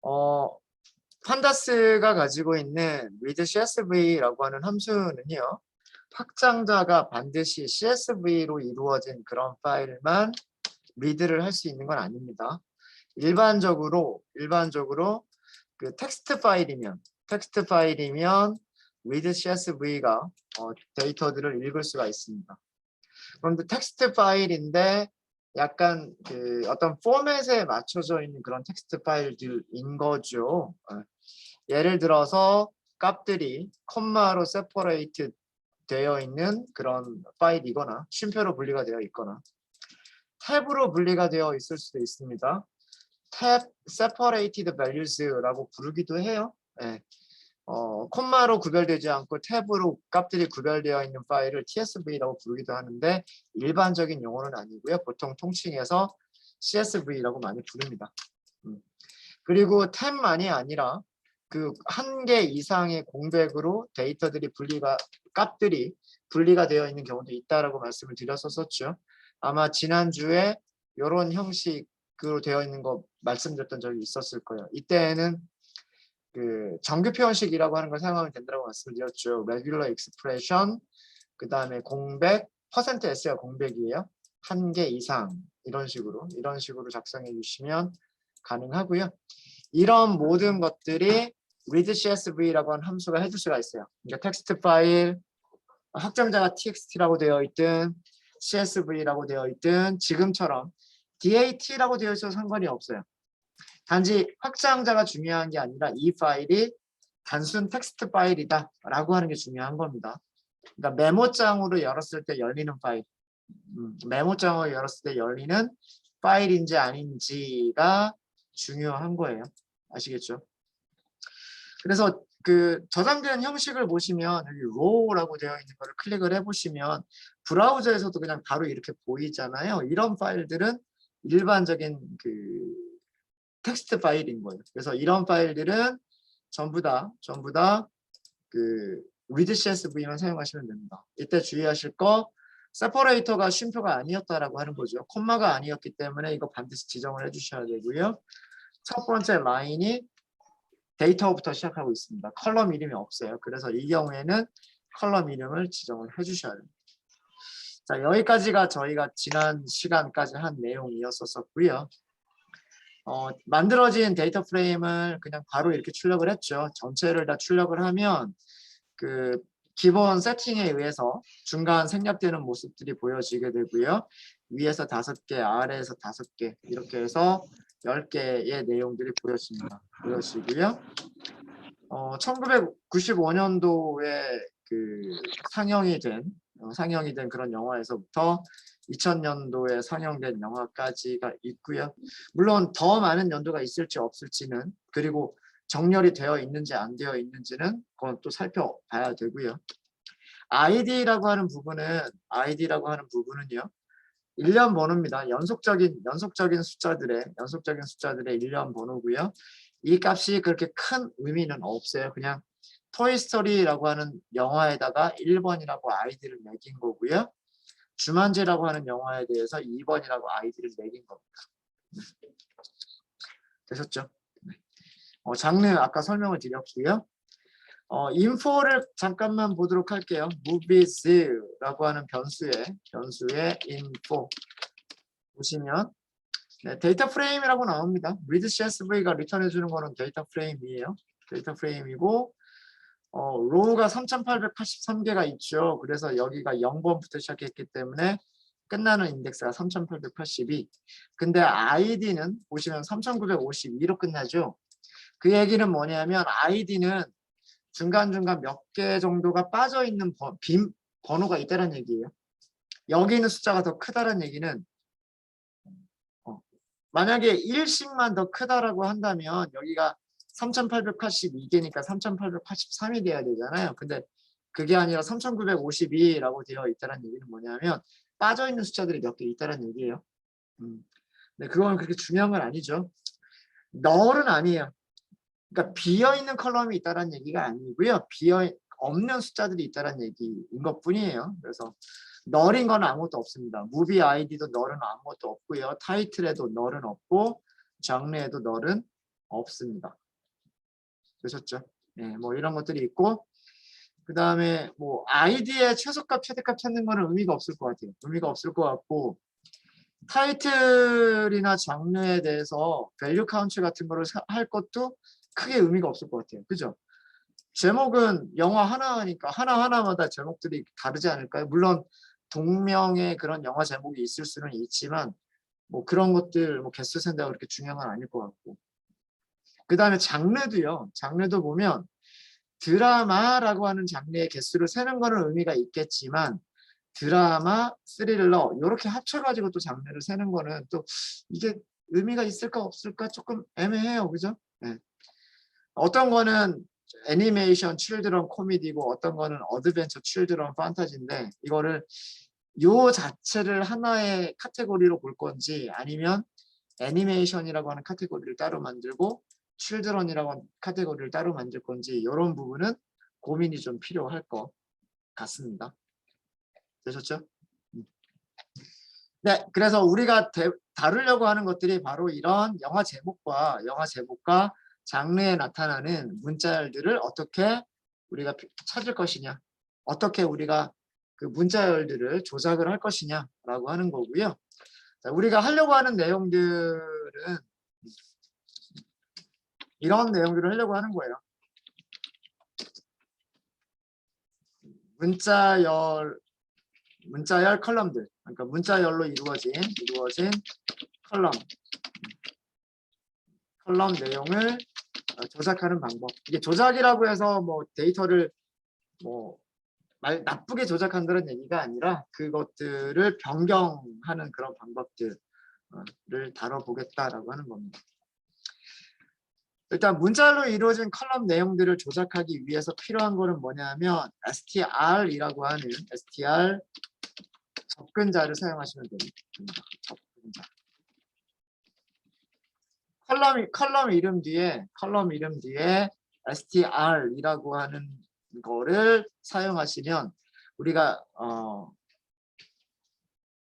어, 판다스가 가지고 있는 read CSV라고 하는 함수는요. 확장자가 반드시 CSV로 이루어진 그런 파일만 read를 할 수 있는 건 아닙니다. 일반적으로 그 텍스트 파일이면 read CSV가 데이터들을 읽을 수가 있습니다. 그런데 텍스트 파일인데 약간 그 어떤 포맷에 맞춰져 있는 그런 텍스트 파일들인 거죠. 예를 들어서 값들이 콤마로 세퍼레이트 되어 있는 그런 파일이거나 쉼표로 분리가 되어 있거나 탭으로 분리가 되어 있을 수도 있습니다. 탭 separated values라고 부르기도 해요. 네. 콤마로 구별되지 않고 탭으로 값들이 구별되어 있는 파일을 tsv라고 부르기도 하는데 일반적인 용어는 아니고요. 보통 통칭해서 csv라고 많이 부릅니다. 그리고 탭만이 아니라 그 한 개 이상의 공백으로 데이터들이 값들이 분리가 되어 있는 경우도 있다라고 말씀을 드렸었죠. 아마 지난주에 이런 형식으로 되어 있는 거 말씀드렸던 적이 있었을 거예요. 이때는 그 정규 표현식이라고 하는 걸 사용하면 된다고 말씀드렸죠. regular expression, 그 다음에 공백, %s가 공백이에요. 한 개 이상 이런 식으로 작성해 주시면 가능하고요. 이런 모든 것들이 read CSV라고 하는 함수가 해줄 수가 있어요. 그러니까 텍스트 파일, 확장자가 txt라고 되어 있든 CSV라고 되어 있든 지금처럼 DAT라고 되어 있어도 상관이 없어요. 단지 확장자가 중요한 게 아니라 이 파일이 단순 텍스트 파일이다 라고 하는 게 중요한 겁니다. 그러니까 메모장으로 열었을 때 열리는 파일, 메모장으로 열었을 때 열리는 파일인지 아닌지가 중요한 거예요. 아시겠죠? 그래서 그 저장된 형식을 보시면 여기 row라고 되어 있는 거를 클릭을 해보시면 브라우저에서도 그냥 바로 이렇게 보이잖아요. 이런 파일들은 일반적인 그 텍스트 파일인 거예요. 그래서 이런 파일들은 전부 다 그 read CSV만 사용하시면 됩니다. 이때 주의하실 거 세퍼레이터가 쉼표가 아니었다라고 하는 거죠. 콤마가 아니었기 때문에 이거 반드시 지정을 해주셔야 되고요. 첫 번째 라인이 데이터부터 시작하고 있습니다. 컬럼 이름이 없어요. 그래서 이 경우에는 컬럼 이름을 지정을 해주셔야 됩니다. 자, 여기까지가 저희가 지난 시간까지 한 내용이었었고요. 만들어진 데이터 프레임을 그냥 바로 이렇게 출력을 했죠. 전체를 다 출력을 하면 그 기본 세팅에 의해서 중간 생략되는 모습들이 보여지게 되고요. 위에서 5개, 아래에서 5개 이렇게 해서 10개의 내용들이 보여지고요. 1995년도에 그 상영이 된 그런 영화에서부터 2000년도에 상영된 영화까지가 있고요. 물론 더 많은 연도가 있을지 없을지는 그리고 정렬이 되어 있는지 안 되어 있는지는 그건 또 살펴봐야 되고요. 아이디라고 하는 부분은요. 일련 번호입니다. 연속적인 숫자들의 일련 번호고요. 이 값이 그렇게 큰 의미는 없어요. 그냥 토이스토리라고 하는 영화에다가 1번이라고 아이디를 매긴 거고요. 주만지라고 하는 영화에 대해서 2번이라고 아이디를 매긴 겁니다. 되셨죠? 장르 아까 설명을 드렸고요. 인포를 잠깐만 보도록 할게요. movies라고 하는 변수의 info 보시면 데이터 프레임이라고 나옵니다. read CSV가 리턴해 주는 거는 데이터 프레임이에요. 데이터 프레임이고 row가 3883개가 있죠. 그래서 여기가 0번부터 시작했기 때문에 끝나는 인덱스가 3882. 근데 id는 보시면 3952로 끝나죠. 그 얘기는 뭐냐면 id는 중간중간 몇 개 정도가 빠져있는 빈 번호가 있다는 얘기예요. 여기 있는 숫자가 더 크다는 얘기는 만약에 1씩만 더 크다라고 한다면 여기가 3882개니까 3883이 돼야 되잖아요. 근데 그게 아니라 3952라고 되어 있다는 얘기는 뭐냐면 빠져있는 숫자들이 몇 개 있다는 얘기예요. 근데 그건 그렇게 중요한 건 아니죠. 널은 아니에요. 그러니까 비어있는 컬럼이 있다는 얘기가 아니고요. 없는 숫자들이 있다는 얘기인 것뿐이에요. 그래서 널인 건 아무것도 없습니다. 무비 아이디도 널은 아무것도 없고요. 타이틀에도 널은 없고 장르에도 널은 없습니다. 되셨죠? 네, 뭐 이런 것들이 있고, 그 다음에 뭐 아이디의 최소값, 최대값 찾는 거는 의미가 없을 것 같아요. 의미가 없을 것 같고, 타이틀이나 장르에 대해서 밸류 카운트 같은 거를 할 것도 크게 의미가 없을 것 같아요. 그죠? 제목은 영화 하나니까 하나하나마다 제목들이 다르지 않을까요? 물론 동명의 그런 영화 제목이 있을 수는 있지만 뭐 그런 것들 뭐 개수 센다고 그렇게 중요한 건 아닐 것 같고, 그 다음에 장르도요. 장르도 보면 드라마라고 하는 장르의 개수를 세는 거는 의미가 있겠지만 드라마, 스릴러 이렇게 합쳐가지고 또 장르를 세는 거는 또 이게 의미가 있을까 없을까 조금 애매해요. 그죠? 네. 어떤 거는 애니메이션 칠드런 코미디고 어떤 거는 어드벤처 칠드런 판타지인데 이거를 요 자체를 하나의 카테고리로 볼 건지 아니면 애니메이션이라고 하는 카테고리를 따로 만들고 칠드런이라고 하는 카테고리를 따로 만들 건지 이런 부분은 고민이 좀 필요할 것 같습니다. 되셨죠? 네, 그래서 우리가 다루려고 하는 것들이 바로 이런 영화 제목과 장르에 나타나는 문자열들을 어떻게 우리가 찾을 것이냐, 어떻게 우리가 그 문자열들을 조작을 할 것이냐라고 하는 거고요. 자, 우리가 하려고 하는 내용들은 이런 내용들을 하려고 하는 거예요. 문자열 컬럼들, 그러니까 문자열로 이루어진 컬럼 내용을 조작하는 방법. 이게 조작이라고 해서 뭐 데이터를 뭐 나쁘게 조작한다는 얘기가 아니라 그것들을 변경하는 그런 방법들을 다뤄보겠다라고 하는 겁니다. 일단 문자열로 이루어진 컬럼 내용들을 조작하기 위해서 필요한 거는 뭐냐면 str이라고 하는 str 접근자를 사용하시면 됩니다. 접근자. 컬럼 이름 뒤에 str이라고 하는 거를 사용하시면 우리가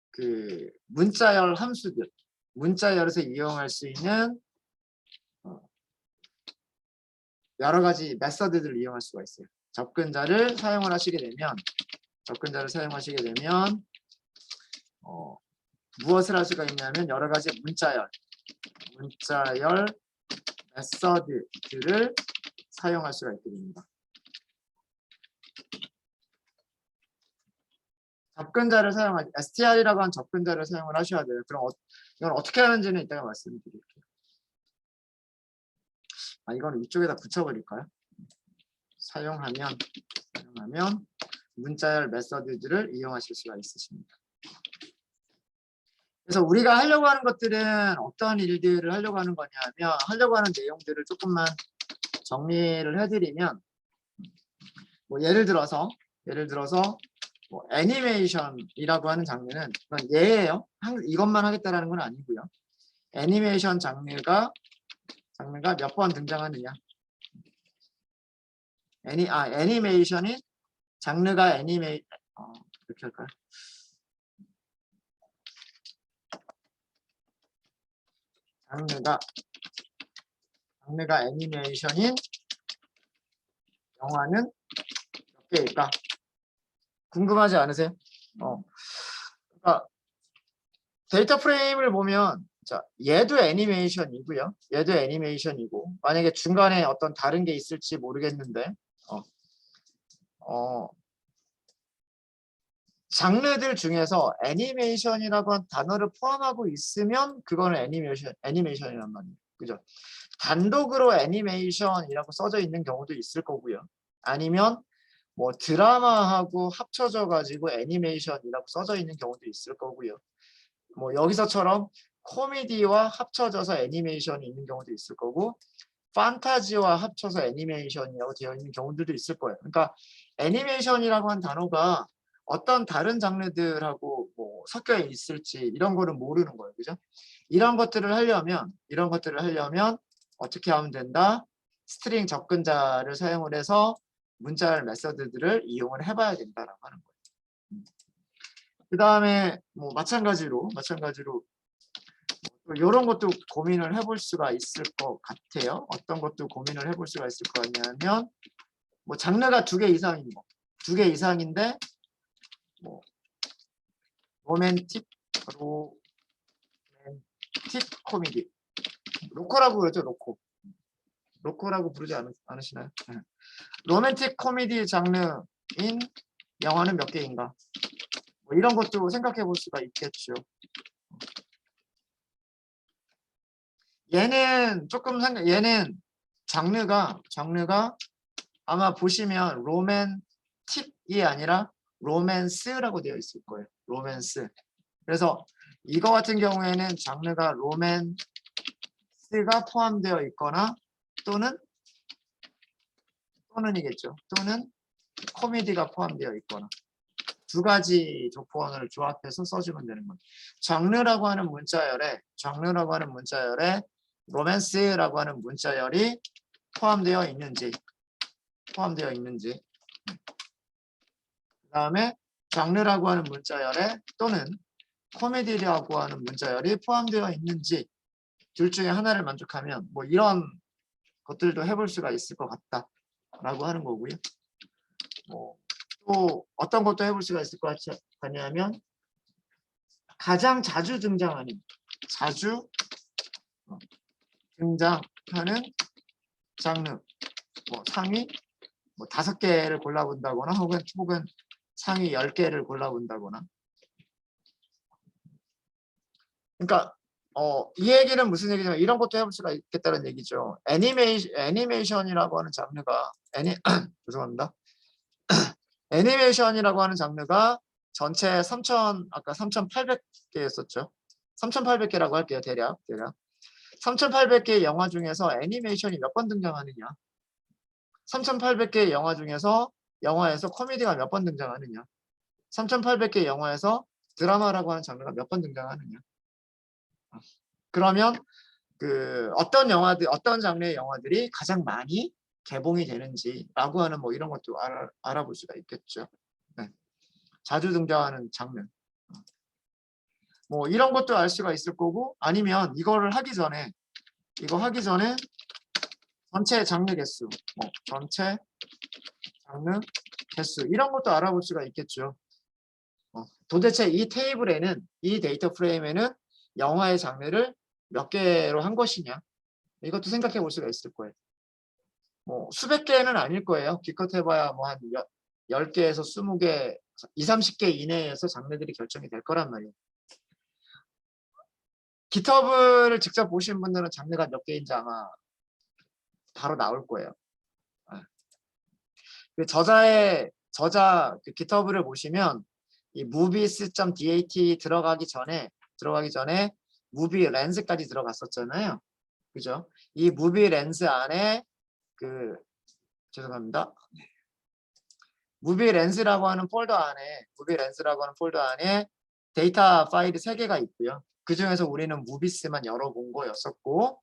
그 문자열 함수들, 문자열에서 이용할 수 있는 여러 가지 메서드들을 이용할 수가 있어요. 접근자를 사용하시게 되면 무엇을 할 수가 있냐면 여러 가지 문자열 메서드들을 사용할 수가 있게 됩니다. 접근자를 사용하지, str이라고 하는 접근자를 사용을 하셔야 돼요. 그럼 이건 어떻게 하는지는 이따가 말씀드릴게요. 이거는 이쪽에다 붙여버릴까요? 사용하면 문자열 메서드들을 이용하실 수가 있으십니다. 그래서 우리가 하려고 하는 것들은 어떤 일들을 하려고 하는 거냐면 하려고 하는 내용들을 조금만 정리를 해드리면 뭐 예를 들어서 뭐 애니메이션이라고 하는 장르는 이건 예예요. 이것만 하겠다라는 건 아니고요. 애니메이션 장르가 몇 번 등장하느냐. 애니메이션이 장르가 이렇게 할까요? 장르가 애니메이션인 영화는 몇 개일까? 궁금하지 않으세요? 그러니까 데이터 프레임을 보면 자, 얘도 애니메이션이고요. 얘도 애니메이션이고 만약에 중간에 어떤 다른 게 있을지 모르겠는데 장르들 중에서 애니메이션이라고 한 단어를 포함하고 있으면 그거는 애니메이션이란 말이에요. 그죠? 단독으로 애니메이션이라고 써져 있는 경우도 있을 거고요. 아니면 뭐 드라마하고 합쳐져 가지고 애니메이션이라고 써져 있는 경우도 있을 거고요. 뭐 여기서처럼 코미디와 합쳐져서 애니메이션이 있는 경우도 있을 거고 판타지와 합쳐서 애니메이션이라고 되어 있는 경우들도 있을 거예요. 그러니까 애니메이션이라고 한 단어가 어떤 다른 장르들하고 뭐 섞여 있을지 이런 거는 모르는 거예요. 그죠? 이런 것들을 하려면 어떻게 하면 된다? 스트링 접근자를 사용을 해서 문자열 메서드들을 이용을 해봐야 된다라고 하는 거예요. 그 다음에 뭐 마찬가지로 이런 것도 고민을 해볼 수가 있을 것 같아요. 어떤 것도 고민을 해볼 수가 있을 것 같냐면 뭐 장르가 2개 이상인 거, 2개 이상인데 뭐 로맨틱, 로맨틱 코미디, 로코라고 그러죠, 로코. 로코라고 부르지 않으시나요? 네. 로맨틱 코미디 장르인 영화는 몇 개인가? 뭐 이런 것도 생각해 볼 수가 있겠죠. 얘는 얘는 장르가 아마 보시면 로맨틱이 아니라 로맨스라고 되어 있을 거예요. 로맨스. 그래서 이거 같은 경우에는 장르가 로맨스가 포함되어 있거나 또는이겠죠. 또는 코미디가 포함되어 있거나 2가지 조건을 조합해서 써주면 되는 거예요. 장르라고 하는 문자열에 로맨스라고 하는 문자열이 포함되어 있는지 그다음에 장르라고 하는 문자열에 또는 코미디라고 하는 문자열이 포함되어 있는지 둘 중에 하나를 만족하면 뭐 이런 것들도 해볼 수가 있을 것 같다라고 하는 거고요. 뭐 또 어떤 것도 해볼 수가 있을 것 같냐면 가장 자주 등장하는 장르 뭐 상위 뭐 5개를 골라본다거나 혹은 상위 10개를 골라본다거나. 그러니까 이 얘기는 무슨 얘기냐면 이런 것도 해볼 수가 있겠다는 얘기죠. 애니메이션이라고 하는 장르가 죄송합니다. 애니메이션이라고 하는 장르가 전체 아까 3,800개였었죠. 3,800개라고 할게요. 대략 3,800개의 영화 중에서 애니메이션이 몇 번 등장하느냐. 3,800개의 영화 중에서 영화에서 코미디가 몇 번 등장하느냐. 3,800개의 영화에서 드라마라고 하는 장르가 몇 번 등장하느냐. 그러면 어떤 장르의 영화들이 가장 많이 개봉이 되는지라고 하는 뭐 이런 것도 알아볼 수가 있겠죠. 네. 자주 등장하는 장르. 뭐 이런 것도 알 수가 있을 거고 아니면 이거 하기 전에 전체 장르 개수, 전체 장르 개수 이런 것도 알아볼 수가 있겠죠. 도대체 이 테이블에는 이 데이터 프레임에는 영화의 장르를 몇 개로 한 것이냐 이것도 생각해 볼 수가 있을 거예요. 뭐 수백 개는 아닐 거예요. 기껏 해봐야 뭐 한 10개에서 20개, 20, 30개 이내에서 장르들이 결정이 될 거란 말이에요. GitHub을 직접 보신 분들은 장르가 몇 개인지 아마 바로 나올 거예요. 저자 GitHub를 보시면 이 movies.dat 들어가기 전에 무비 렌즈까지 들어갔었잖아요. 그죠? 이 무비 렌즈 안에 죄송합니다. 무비 렌즈라고 하는 폴더 안에 데이터 파일이 3개가 있고요. 그 중에서 우리는 무비스만 열어본 거였었고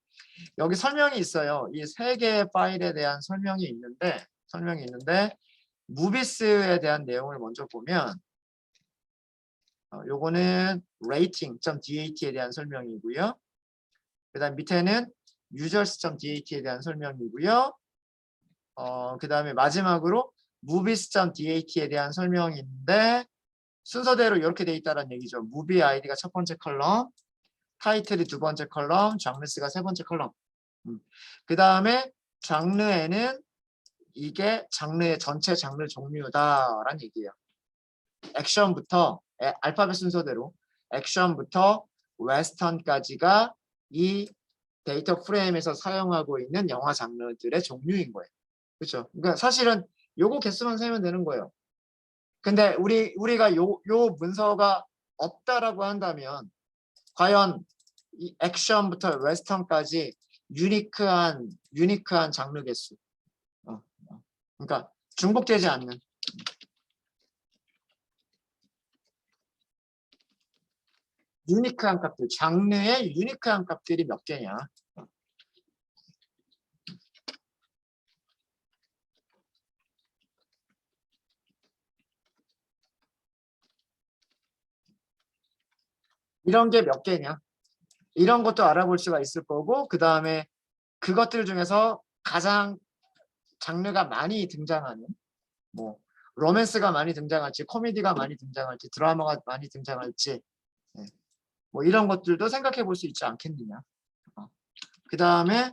여기 설명이 있어요. 이 3개의 파일에 대한 설명이 있는데 무비스에 대한 내용을 먼저 보면 요거는 rating.dat에 대한 설명이고요. 그 다음 밑에는 users.dat에 대한 설명이고요. 그 다음에 마지막으로 movies.dat에 대한 설명인데 순서대로 이렇게 돼 있다는 얘기죠. movie id가 첫 번째 컬럼, 타이틀이 두 번째 컬럼, 장르스가 세 번째 컬럼. 그 다음에 장르에는 이게 장르의 전체 장르 종류다라는 얘기예요. 액션부터 알파벳 순서대로 액션부터 웨스턴까지가 이 데이터 프레임에서 사용하고 있는 영화 장르들의 종류인 거예요. 그렇죠? 그러니까 사실은 요거 개수만 세면 되는 거예요. 근데 우리가 요 문서가 없다라고 한다면 과연 이 액션부터 웨스턴까지 유니크한 장르 개수. 그러니까 중복되지 않는. 유니크한 값들, 장르의 유니크한 값들이 몇 개냐. 이런 게 몇 개냐. 이런 것도 알아볼 수가 있을 거고, 그 다음에 그것들 중에서 가장 장르가 많이 등장하는, 뭐 로맨스가 많이 등장할지, 코미디가 많이 등장할지, 드라마가 많이 등장할지, 네. 뭐 이런 것들도 생각해 볼 수 있지 않겠느냐. 그 다음에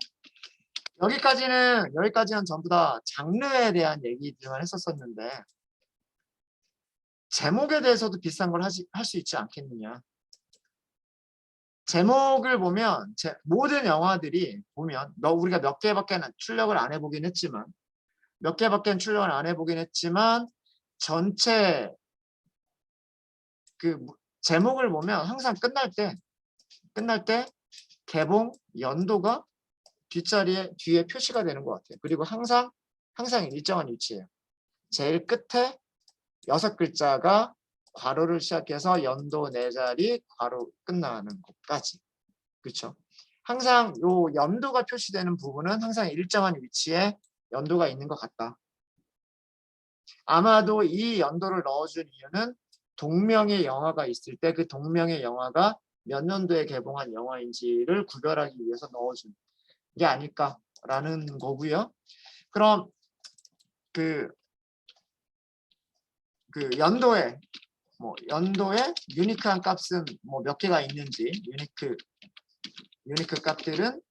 여기까지는 전부 다 장르에 대한 얘기들만 했었었는데, 제목에 대해서도 비슷한 걸 할 수 있지 않겠느냐. 제목을 보면 모든 영화들이 보면 우리가 몇 개밖에 출력을 안 해보긴 했지만 전체 그 제목을 보면 항상 끝날 때 개봉 연도가 뒤에 표시가 되는 것 같아요. 그리고 항상 일정한 위치예요. 제일 끝에 6글자가 괄호를 시작해서 연도 4자리 괄호 끝나는 것까지. 그렇죠? 항상 요 연도가 표시되는 부분은 항상 일정한 위치에 연도가 있는 것 같다. 아마도 이 연도를 넣어준 이유는 동명의 영화가 있을 때 그 동명의 영화가 몇 년도에 개봉한 영화인지를 구별하기 위해서 넣어준 게 아닐까라는 거고요. 그럼 그 연도에 유니크한 값은 뭐 몇 개가 있는지, 유니크 값들은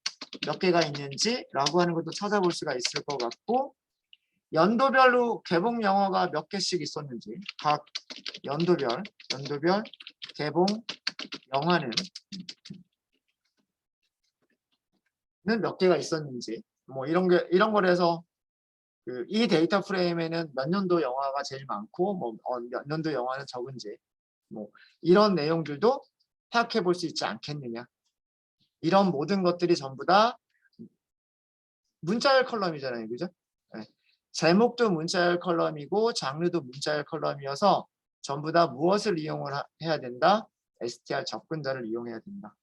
몇 개가 있는지라고 하는 것도 찾아볼 수가 있을 것 같고, 연도별로 개봉 영화가 몇 개씩 있었는지, 각 연도별 개봉 영화는 몇 개가 있었는지, 뭐 이런 거에서 이 데이터 프레임에는 몇 년도 영화가 제일 많고 몇 년도 영화는 적은지, 뭐 이런 내용들도 파악해 볼 수 있지 않겠느냐. 이런 모든 것들이 전부 다 문자열 컬럼이잖아요. 그죠? 네. 제목도 문자열 컬럼이고 장르도 문자열 컬럼이어서 전부 다 무엇을 이용을 해야 된다? str 접근자를 이용해야 된다.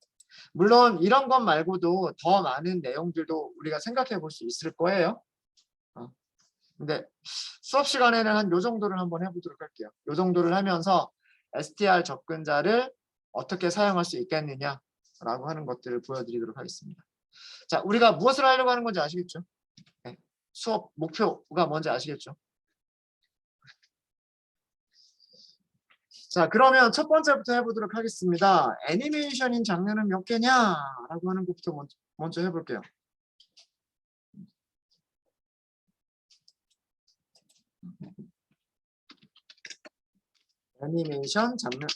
물론 이런 것 말고도 더 많은 내용들도 우리가 생각해 볼 수 있을 거예요. 근데 수업 시간에는 한 요 정도를 한번 해보도록 할게요. 요 정도를 하면서 str 접근자를 어떻게 사용할 수 있겠느냐라고 하는 것들을 보여드리도록 하겠습니다. 자, 우리가 무엇을 하려고 하는 건지 아시겠죠? 네. 수업 목표가 뭔지 아시겠죠? 자, 그러면 첫 번째부터 해보도록 하겠습니다. 애니메이션인 장르는 몇 개냐라고 하는 것부터 먼저 해볼게요. 애니메이션 장르.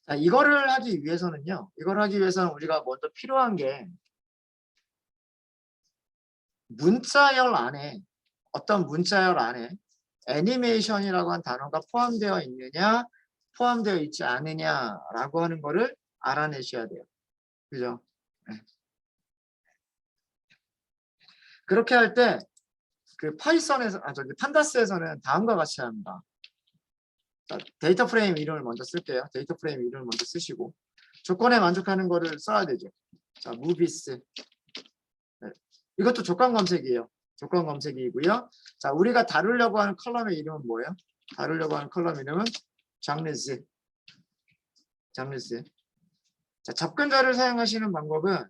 자, 이거를 하기 위해서는 우리가 먼저 필요한 게 문자열 안에, 어떤 문자열 안에 애니메이션이라고 한 단어가 포함되어 있느냐, 포함되어 있지 않느냐라고 하는 거를 알아내셔야 돼요. 그죠? 네. 그렇게 할 때 파이썬에서, 판다스에서는 다음과 같이 합니다. 자, 데이터 프레임 이름을 먼저 쓸게요. 데이터 프레임 이름을 먼저 쓰시고 조건에 만족하는 거를 써야 되죠. 자, movies. 네. 이것도 조건 검색이에요. 조건 검색이고요. 자, 우리가 다루려고 하는 컬럼의 이름은 뭐예요? 다루려고 하는 컬럼 이름은 장르스. 자, 접근자를 사용하시는 방법은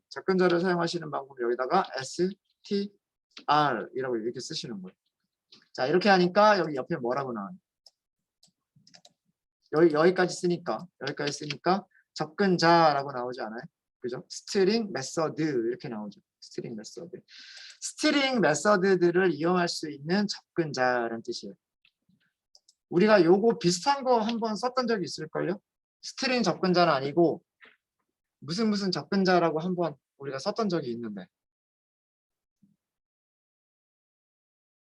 여기다가 str이라고 이렇게 쓰시는 거예요. 자, 이렇게 하니까 여기 옆에 뭐라고 나와요? 여기까지 쓰니까 접근자라고 나오지 않아요? 그죠? 스트링 메서드 이렇게 나오죠. 스트링 메서드들을 이용할 수 있는 접근자라는 뜻이에요. 우리가 요거 비슷한 거 한번 썼던 적이 있을걸요? 스트링 접근자는 아니고 무슨 접근자라고 한번 우리가 썼던 적이 있는데,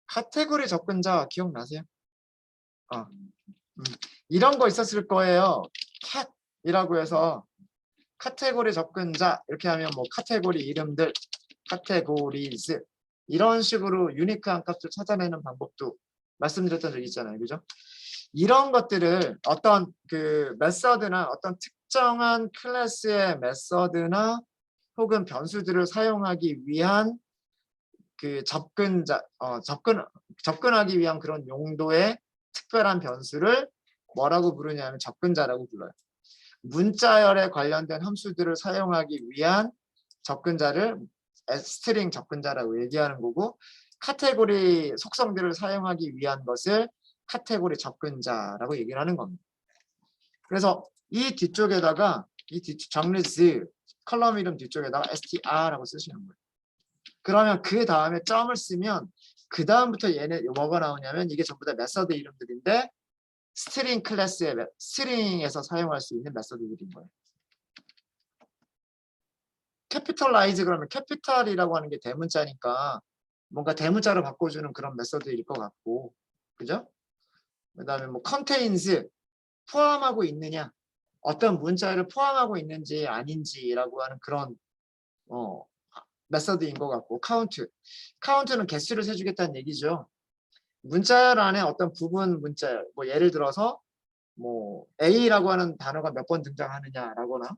카테고리 접근자 기억나세요? 이런 거 있었을 거예요. 캣이라고 해서 카테고리 접근자 이렇게 하면 뭐 카테고리 이름들, 카테고리즈 이런 식으로 유니크한 값을 찾아내는 방법도 말씀드렸던 적이 있잖아요. 그죠? 이런 것들을 어떤 메서드나 어떤 특정한 클래스의 메서드나 혹은 변수들을 사용하기 위한 그 접근하기 위한 그런 용도의 특별한 변수를 뭐라고 부르냐면 접근자라고 불러요. 문자열에 관련된 함수들을 사용하기 위한 접근자를 스트링 접근자라고 얘기하는 거고, 카테고리 속성들을 사용하기 위한 것을 카테고리 접근자라고 얘기를 하는 겁니다. 그래서 이 뒤쪽에다가 장르즈 컬럼 이름 뒤쪽에다가 str라고 쓰시는 거예요. 그러면 그 다음에 점을 쓰면 그 다음부터 얘네 뭐가 나오냐면 이게 전부 다 메서드 이름들인데 스트링 클래스의 스트링에서 사용할 수 있는 메서드들인 거예요. 캐피털라이즈 그러면 캐피탈이라고 하는 게 대문자니까 뭔가 대문자로 바꿔주는 그런 메서드일 것 같고, 그죠? 그다음에 뭐 contains 포함하고 있느냐, 어떤 문자를 포함하고 있는지 아닌지라고 하는 그런 메서드인 것 같고, 카운트는 개수를 세주겠다는 얘기죠. 문자열 안에 어떤 부분 문자열, 뭐 예를 들어서 뭐 A라고 하는 단어가 몇 번 등장하느냐라거나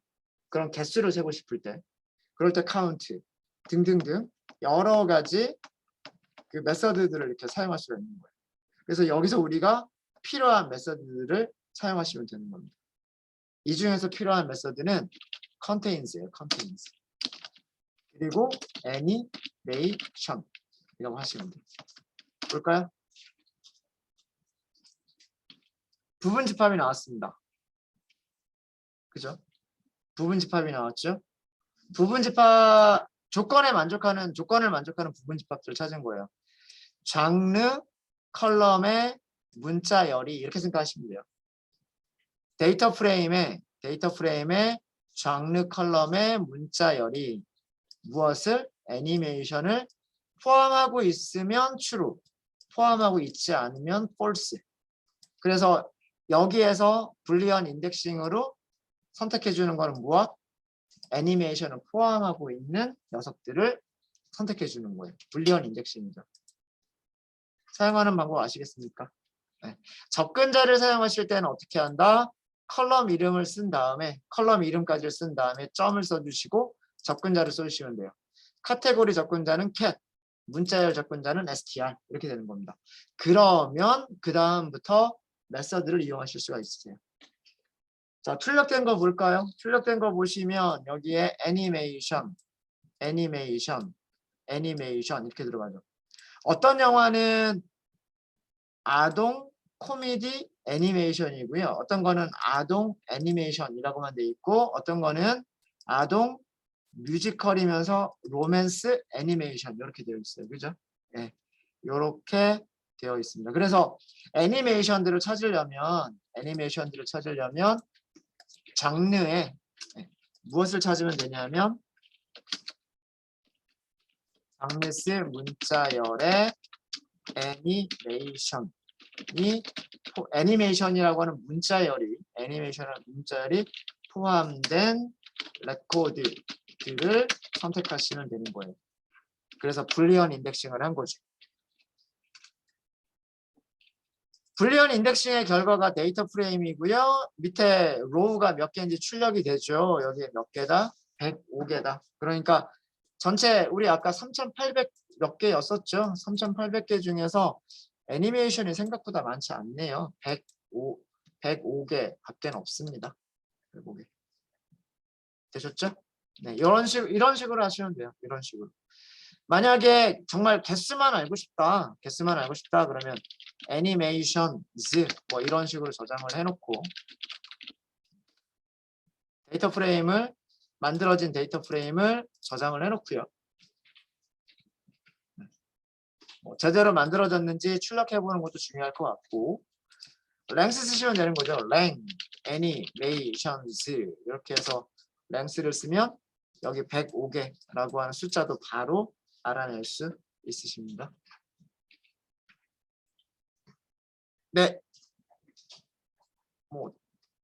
그런 개수를 세고 싶을 때, 그럴 때 카운트 등등등 여러 가지 그 메서드들을 이렇게 사용할 수가 있는 거예요. 그래서 여기서 우리가 필요한 메서드들을 사용하시면 되는 겁니다. 이 중에서 필요한 메서드는 contains예요. contains. 그리고 animation 이라고 하시면 돼요. 볼까요? 부분 집합이 나왔습니다. 그죠? 부분 집합이 나왔죠? 부분 집합 조건을 만족하는 부분 집합들을 찾은 거예요. 장르 컬럼의 문자열이 이렇게 생각하시면 돼요. 데이터 프레임의 장르 컬럼의 문자열이 무엇을 애니메이션을 포함하고 있으면 true, 포함하고 있지 않으면 false. 그래서 여기에서 불리언 인덱싱으로 선택해 주는 거는 무엇? 애니메이션을 포함하고 있는 녀석들을 선택해 주는 거예요. 불리언 인덱싱이죠. 사용하는 방법 아시겠습니까? 네. 접근자를 사용하실 때는 어떻게 한다? 컬럼 이름을 쓴 다음에 컬럼 이름까지를 쓴 다음에 점을 써주시고 접근자를 써주시면 돼요. 카테고리 접근자는 cat, 문자열 접근자는 str 이렇게 되는 겁니다. 그러면 그 다음부터 메서드를 이용하실 수가 있으세요. 자, 출력된 거 볼까요? 출력된 거 보시면 여기에 애니메이션 이렇게 들어가죠. 어떤 영화는 아동 코미디 애니메이션이고요. 어떤 거는 아동 애니메이션이라고만 돼 있고, 어떤 거는 아동 뮤지컬이면서 로맨스 애니메이션 이렇게 되어 있어요. 그죠? 예. 이렇게 되어 있습니다. 그래서 애니메이션들을 찾으려면 장르에 무엇을 찾으면 되냐면 장르스 문자열의 애니메이션이라고 하는 문자열이 포함된 레코드들을 선택하시면 되는 거예요. 그래서 불리언 인덱싱을 한 거죠. 불리언 인덱싱의 결과가 데이터 프레임이고요. 밑에 로우가 몇 개인지 출력이 되죠. 여기에 몇 개다? 105개다. 그러니까 전체 우리 아까 3,800 몇 개였었죠. 3,800개 중에서 애니메이션이 생각보다 많지 않네요. 105개 밖에는 없습니다. 105개. 되셨죠? 네, 이런 식으로 하시면 돼요. 이런 식으로. 만약에 정말 개수만 알고 싶다 그러면 animations 뭐 이런 식으로 저장을 해놓고 만들어진 데이터 프레임을 저장을 해놓고요. 제대로 만들어졌는지 출력해보는 것도 중요할 것 같고, length 쓰시면 되는 거죠. length, animations 이렇게 해서 length를 쓰면 여기 105개라고 하는 숫자도 바로 알아낼 수 있으십니다. 네. 뭐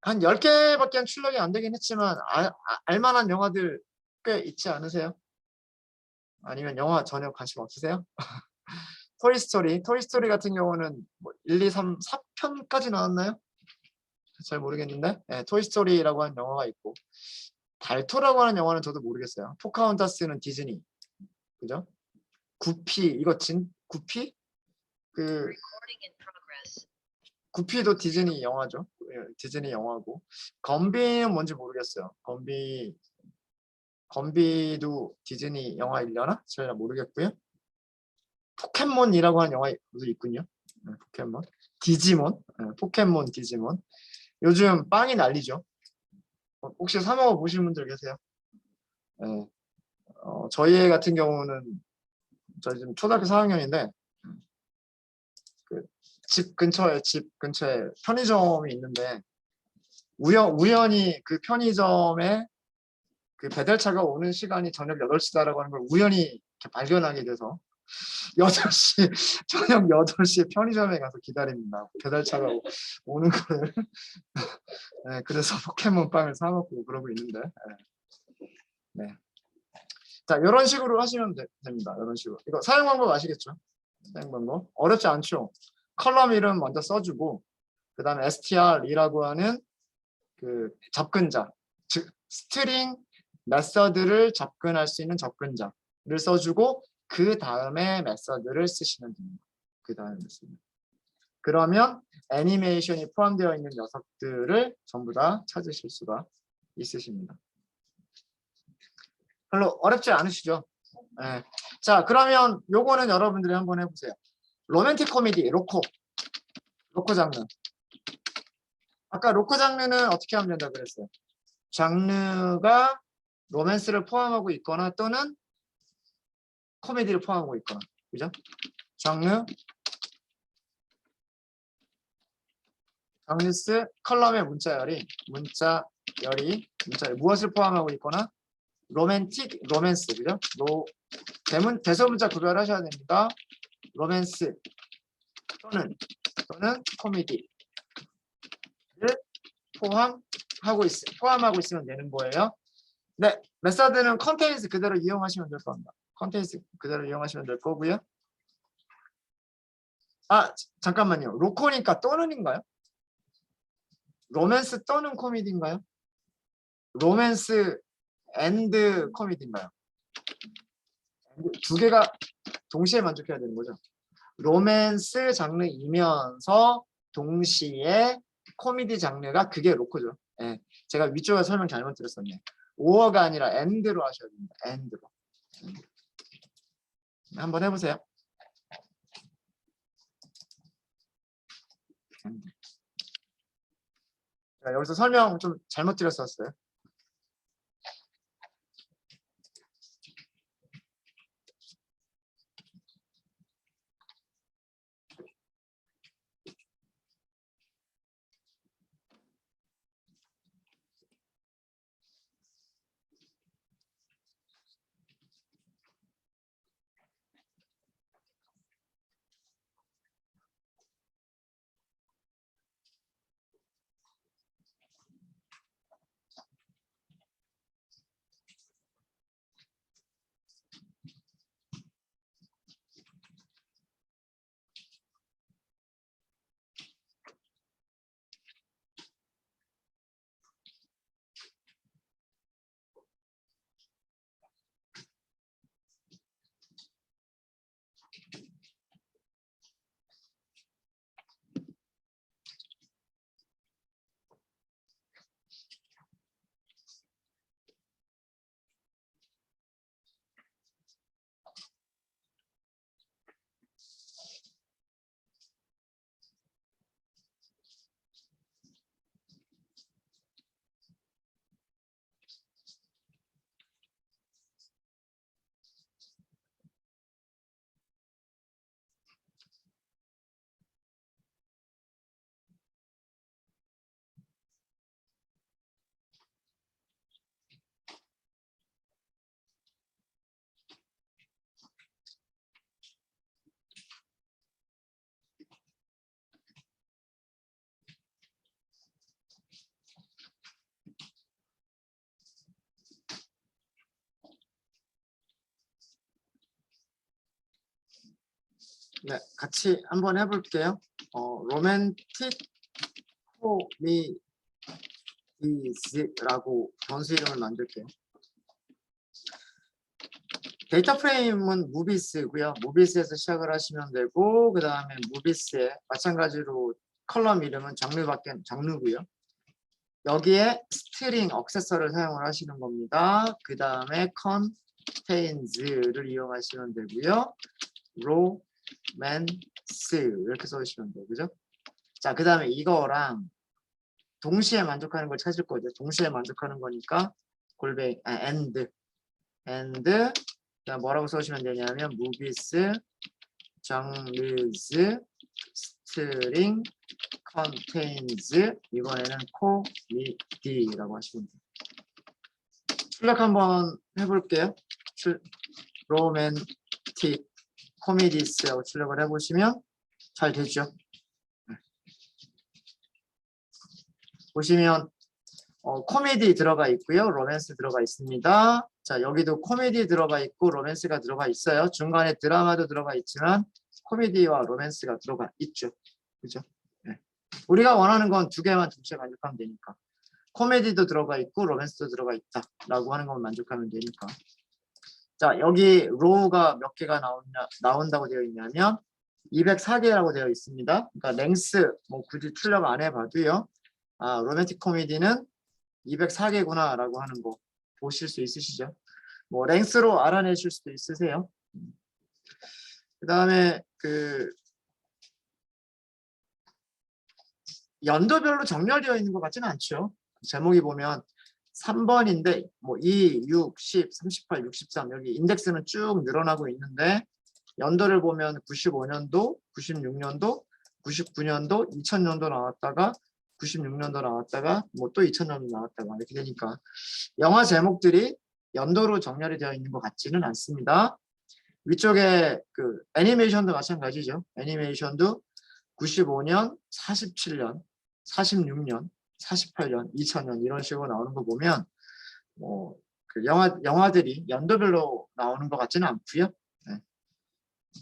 한 10개밖에 출력이 안 되긴 했지만 알만한 영화들 꽤 있지 않으세요? 아니면 영화 전혀 관심 없으세요? 토이스토리 같은 경우는 뭐 1, 2, 3, 4편까지 나왔나요? 잘 모르겠는데 네, 토이스토리라고 하는 영화가 있고, 달토라고 하는 영화는 저도 모르겠어요. 포카혼타스는 디즈니, 그죠? 구피 이거 구피 그 구피도 디즈니 영화죠. 디즈니 영화고 건비는 뭔지 모르겠어요. 건비도 디즈니 영화이려나? 잘 모르겠고요. 포켓몬이라고 하는 영화도 있군요. 포켓몬, 디지몬, 포켓몬, 디지몬. 요즘 빵이 난리죠. 혹시 사 먹어 보신 분들 계세요? 네. 저희 애 같은 경우는 저희 지금 초등학교 4학년인데 그 집 근처에 편의점이 있는데 우연히 그 편의점에 그 배달차가 오는 시간이 저녁 8시다라고 하는 걸 우연히 이렇게 발견하게 돼서 8시 저녁 8시에 편의점에 가서 기다립니다. 배달차가 오는 거를. 네, 그래서 포켓몬 빵을 사 먹고 그러고 있는데. 네. 자, 이런 식으로 하시면 됩니다. 이런 식으로. 이거 사용 방법 아시겠죠? 사용 방법. 어렵지 않죠? 컬럼 이름 먼저 써주고 그다음에 str이라고 하는 그 접근자, 즉 스트링 메서드를 접근할 수 있는 접근자를 써주고 그 다음에 메서드를 쓰시면 됩니다. 그 다음에 메서드. 그러면 애니메이션이 포함되어 있는 녀석들을 전부 다 찾으실 수가 있으십니다. 별로 어렵지 않으시죠? 네. 자, 그러면 요거는 여러분들이 한번 해보세요. 로맨틱 코미디, 로코 장르. 아까 로코 장르는 어떻게 하면 된다고 그랬어요? 장르가 로맨스를 포함하고 있거나 또는 코미디를 포함하고 있거나, 그죠? 장르, 장르스, 컬럼의 문자열이 무엇을 포함하고 있거나 로맨틱, 로맨스, 그죠? 대소문자 구별하셔야 됩니다. 로맨스 또는 코미디를 포함하고 있으면 되는 거예요. 네, 메서드는 컨테인스 그대로 이용하시면 될 겁니다. 컨테인스 그대로 이용하시면 될 거고요. 아, 잠깐만요. 로코니까 또는인가요? 로맨스 또는 코미디인가요? 로맨스 앤드 코미디인가요? 두 개가 동시에 만족해야 되는 거죠. 로맨스 장르이면서 동시에 코미디 장르가 그게 로코죠. 예, 제가 위쪽에 설명 잘못 드렸었네. 오어가 아니라 앤드로 하셔야 됩니다. 앤드로. 한번 해보세요. 자, 여기서 설명 좀 잘못 드렸었어요. 네, 같이 한번 해볼게요. 로맨틱 코미디즈라고 변수 이름을 만들게요. 데이터 프레임은 무비스고요. 무비스에서 시작을 하시면 되고 그 다음에 무비스에 마찬가지로 컬럼 이름은 장르고요. 여기에 스트링 액세서를 사용을 하시는 겁니다. 그 다음에 contains를 이용하시면 되고요. romance 이렇게 써주시면 돼요. 그죠? 자, 그 다음에 이거랑 동시에 만족하는 걸 찾을 거죠. 동시에 만족하는 거니까 골뱅이 and 뭐라고 써주시면 되냐면 movies, genres, string, contains 이번에는 comedy라고 하시면 돼요. 출력 한번 해볼게요. romantic comedies라고 출력을 해보시면 잘 되죠. 보시면 코미디 들어가 있고요. 로맨스 들어가 있습니다. 자, 여기도 코미디 들어가 있고 로맨스가 들어가 있어요. 중간에 드라마도 들어가 있지만 코미디와 로맨스가 들어가 있죠. 그죠? 네. 우리가 원하는 건 두 개만 동시에 만족하면 되니까. 코미디도 들어가 있고 로맨스도 들어가 있다 라고 하는 것만 만족하면 되니까. 자, 여기 로우가 몇 개가 나온다고 되어 있냐면 204개라고 되어 있습니다. 그러니까 랭스 뭐 굳이 출력 안 해봐도요. 아, 로맨틱 코미디는 204개구나 라고 하는 거 보실 수 있으시죠? 뭐 랭스로 알아내실 수도 있으세요. 그 다음에 그 연도별로 정렬되어 있는 것 같지는 않죠. 제목이 보면 3번인데 뭐 2, 6, 10, 38, 63 여기 인덱스는 쭉 늘어나고 있는데 연도를 보면 95년도, 96년도, 99년도, 2000년도 나왔다가 96년도 나왔다가 뭐 또 2000년도 나왔다가 이렇게 되니까 영화 제목들이 연도로 정렬이 되어 있는 것 같지는 않습니다. 위쪽에 그 애니메이션도 마찬가지죠. 애니메이션도 95년, 47년, 46년, 48년, 2000년 이런 식으로 나오는 거 보면 뭐 그 영화들이 연도별로 나오는 것 같지는 않고요. 네.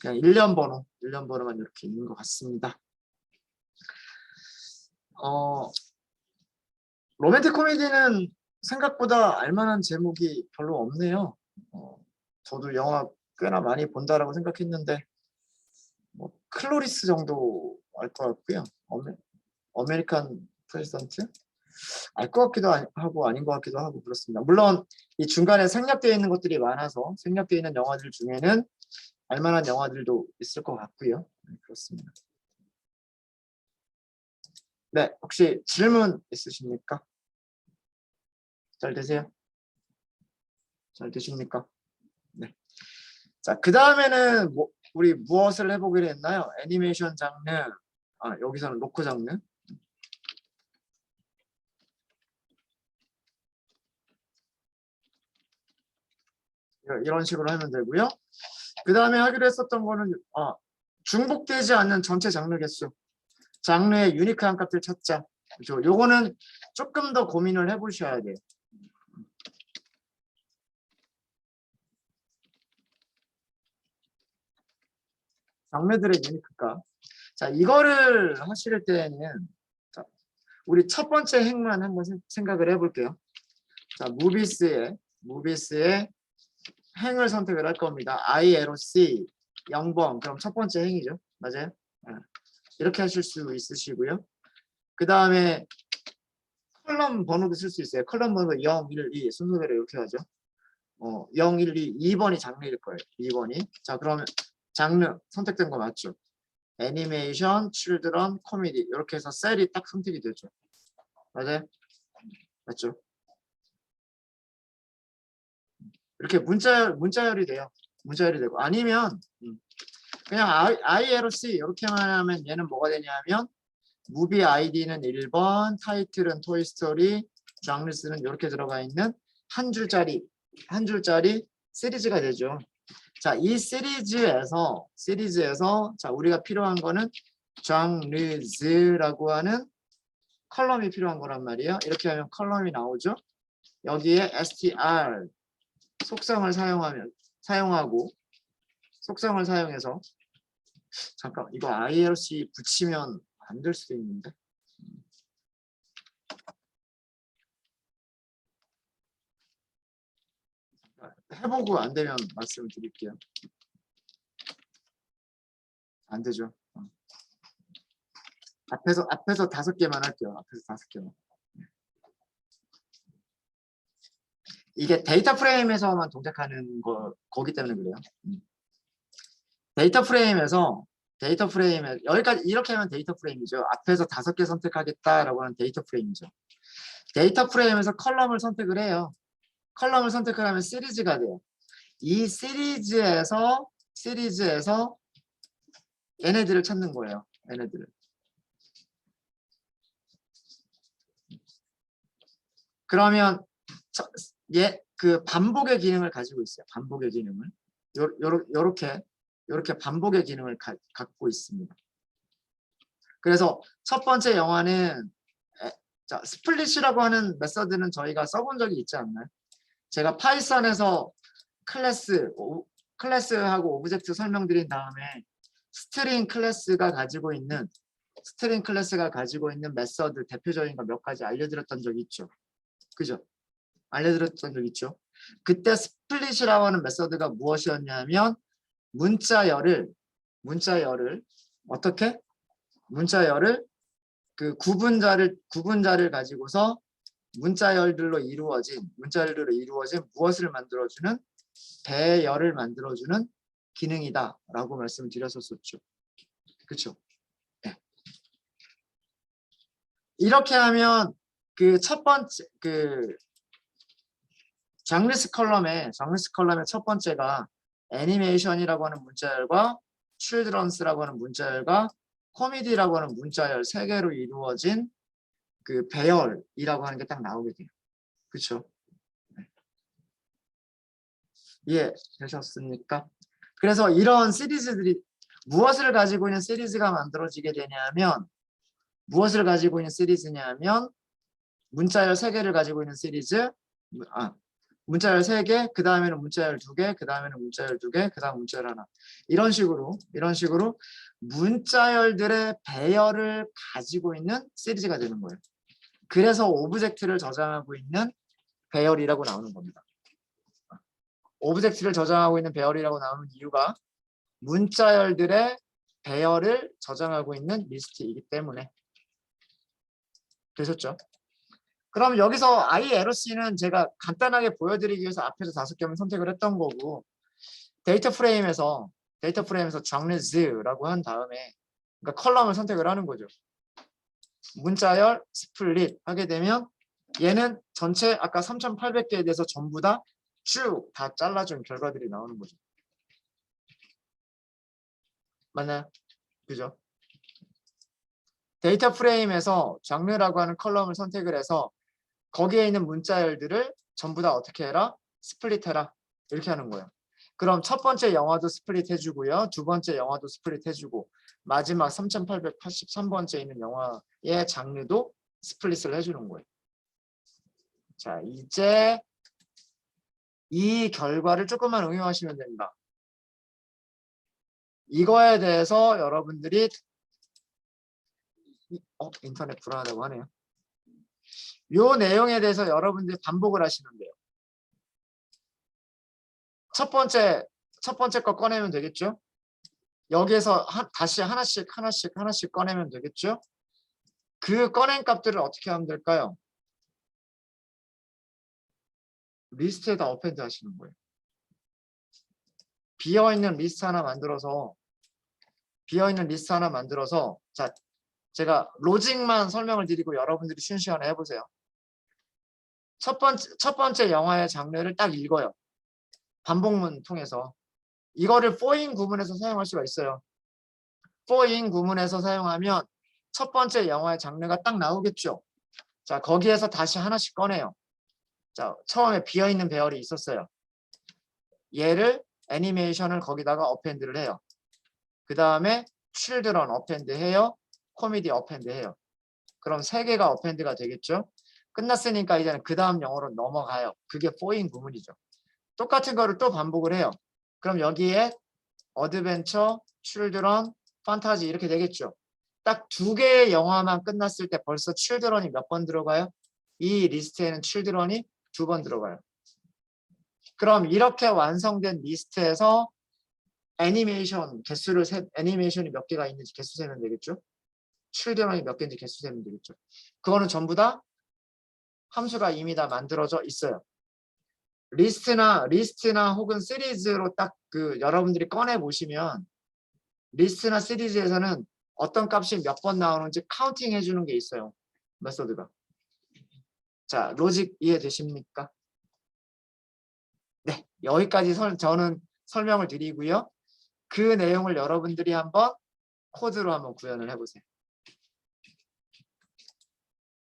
그냥 1년 번호만 이렇게 있는 것 같습니다. 로맨틱 코미디는 생각보다 알만한 제목이 별로 없네요. 저도 영화 꽤나 많이 본다라고 생각했는데 뭐 클로리스 정도 알 것 같고요. 아메리칸 프레지던트 알 것 같기도 하고 아닌 것 같기도 하고 그렇습니다. 물론 이 중간에 생략되어 있는 것들이 많아서 생략되어 있는 영화들 중에는 알만한 영화들도 있을 것 같고요. 네, 그렇습니다. 네, 혹시 질문 있으십니까? 잘 되세요? 잘 되십니까? 네. 자, 그 다음에는 우리 무엇을 해보기로 했나요? 애니메이션 장르, 여기서는 로코 장르. 이런 식으로 하면 되고요. 그 다음에 하기로 했었던 거는 중복되지 않는 전체 장르 개수. 장르의 유니크한 값을 찾자. 그죠? 요거는 조금 더 고민을 해보셔야 돼요. 장르들의 유니크값. 자, 이거를 하실 때는 자, 우리 첫 번째 행만 한번 생각을 해볼게요. 자, 무비스의 행을 선택을 할 겁니다. ILOC 0번. 그럼 첫 번째 행이죠. 맞아요? 이렇게 하실 수 있으시고요. 그 다음에 컬럼 번호도 쓸 수 있어요. 컬럼 번호 0, 1, 2 순서대로 이렇게 하죠. 0, 1, 2, 2번이 장르일 거예요. 2번이. 자, 그러면 장르 선택된 거 맞죠? 애니메이션, 칠드런, 코미디 이렇게 해서 셀이 딱 선택이 되죠. 맞아요? 맞죠? 이렇게 문자열이 돼요. 문자열이 되고 아니면 그냥 ILC 이렇게만 하면 얘는 뭐가 되냐면 무비 아이디는 1번, 타이틀은 토이스토리, 장르스는 이렇게 들어가 있는 한 줄짜리 시리즈가 되죠. 자, 이 시리즈에서 자, 우리가 필요한 거는 장르즈라고 하는 컬럼이 필요한 거란 말이에요. 이렇게 하면 컬럼이 나오죠. 여기에 str 속성을 사용하고 속성을 사용해서 잠깐 이거 ILC 붙이면 안 될 수도 있는데 해보고 안 되면 말씀을 드릴게요. 안 되죠. 앞에서 5개만 할게요. 앞에서 5개만. 이게 데이터 프레임에서만 동작하는 거기 때문에 그래요. 데이터 프레임에 여기까지 이렇게 하면 데이터 프레임이죠. 앞에서 5개 선택하겠다라고 하는 데이터 프레임이죠. 데이터 프레임에서 컬럼을 선택을 해요. 컬럼을 선택을 하면 시리즈가 돼요. 이 시리즈에서 얘네들을 찾는 거예요. 얘네들을. 그러면 그 반복의 기능을 가지고 있어요. 반복의 기능을. 요렇게 반복의 기능을 갖고 있습니다. 그래서 첫 번째 영화는 스플릿이라고 하는 메서드는 저희가 써본 적이 있지 않나요? 제가 파이썬에서 클래스하고 오브젝트 설명드린 다음에 스트링 클래스가 가지고 있는 메서드 대표적인 거 몇 가지 알려드렸던 적이 있죠. 그죠? 알려드렸던 적 있죠. 그때 스플릿이라고 하는 메서드가 무엇이었냐면 문자열을 어떻게? 문자열을 그 구분자를 가지고서 문자열들로 이루어진 무엇을 만들어주는 배열을 만들어주는 기능이다라고 말씀을 드렸었죠. 그렇죠? 네. 이렇게 하면 그 첫 번째 장르스 컬럼의 첫 번째가 애니메이션이라고 하는 문자열과 칠드런스라고 하는 문자열과 코미디라고 하는 문자열 3개로 이루어진 그 배열이라고 하는 게 딱 나오게 돼요. 그렇죠? 네. 이해되셨습니까? 그래서 이런 시리즈들이 무엇을 가지고 있는 시리즈가 만들어지게 되냐면 문자열 3개를 가지고 있는 시리즈, 문자열 3개, 그 다음에는 문자열 2개, 그 다음에는 문자열 2개, 그 다음 문자열 하나. 이런 식으로 문자열들의 배열을 가지고 있는 시리즈가 되는 거예요. 그래서 오브젝트를 저장하고 있는 배열이라고 나오는 겁니다. 오브젝트를 저장하고 있는 배열이라고 나오는 이유가 문자열들의 배열을 저장하고 있는 리스트이기 때문에. 되셨죠? 그럼 여기서 ILOC는 제가 간단하게 보여드리기 위해서 앞에서 5개만 선택을 했던 거고 데이터 프레임에서 장르즈라고 한 다음에 그러니까 컬럼을 선택을 하는 거죠. 문자열 스플릿 하게 되면 얘는 전체 아까 3,800개에 대해서 전부 다 쭉 다 잘라준 결과들이 나오는 거죠. 맞나요? 그죠? 데이터 프레임에서 장르라고 하는 컬럼을 선택을 해서 거기에 있는 문자열들을 전부 다 어떻게 해라? 스플릿 해라. 이렇게 하는 거예요. 그럼 첫 번째 영화도 스플릿 해주고요. 두 번째 영화도 스플릿 해주고 마지막 3883번째 있는 영화의 장르도 스플릿을 해주는 거예요. 자, 이제 이 결과를 조금만 응용하시면 됩니다. 이거에 대해서 여러분들이 인터넷 불안하다고 하네요. 이 내용에 대해서 여러분들이 반복을 하시면 돼요. 첫 번째 거 꺼내면 되겠죠? 여기에서 다시 하나씩 꺼내면 되겠죠? 그 꺼낸 값들을 어떻게 하면 될까요? 리스트에다 어펜드 하시는 거예요. 비어있는 리스트 하나 만들어서 자, 제가 로직만 설명을 드리고 여러분들이 쉬는 시간에 해보세요. 첫 번째 영화의 장르를 딱 읽어요. 반복문 통해서. 이거를 for-in 구문에서 사용할 수가 있어요. for-in 구문에서 사용하면 첫 번째 영화의 장르가 딱 나오겠죠. 자, 거기에서 다시 하나씩 꺼내요. 자, 처음에 비어있는 배열이 있었어요. 얘를 애니메이션을 거기다가 어펜드를 해요. 그 다음에 children 어펜드 해요. 코미디 어펜드 해요. 그럼 3개가 어펜드가 되겠죠. 끝났으니까 이제는 그 다음 영어로 넘어가요. 그게 for-in 구문이죠. 똑같은 거를 또 반복을 해요. 그럼 여기에 어드벤처, children, 판타지 이렇게 되겠죠. 딱 2개의 영화만 끝났을 때 벌써 children이 몇 번 들어가요? 이 리스트에는 children이 2번 들어가요. 그럼 이렇게 완성된 리스트에서 애니메이션 개수를 애니메이션이 몇 개가 있는지 개수 세면 되겠죠? 출력이 몇 개인지 개수 세면 되겠죠? 그거는 전부 다 함수가 이미 다 만들어져 있어요. 리스트나 혹은 시리즈로 딱 그 여러분들이 꺼내 보시면 리스트나 시리즈에서는 어떤 값이 몇 번 나오는지 카운팅 해주는 게 있어요. 메소드가. 자, 로직 이해되십니까? 네, 여기까지 저는 설명을 드리고요. 그 내용을 여러분들이 한번 코드로 한번 구현을 해보세요.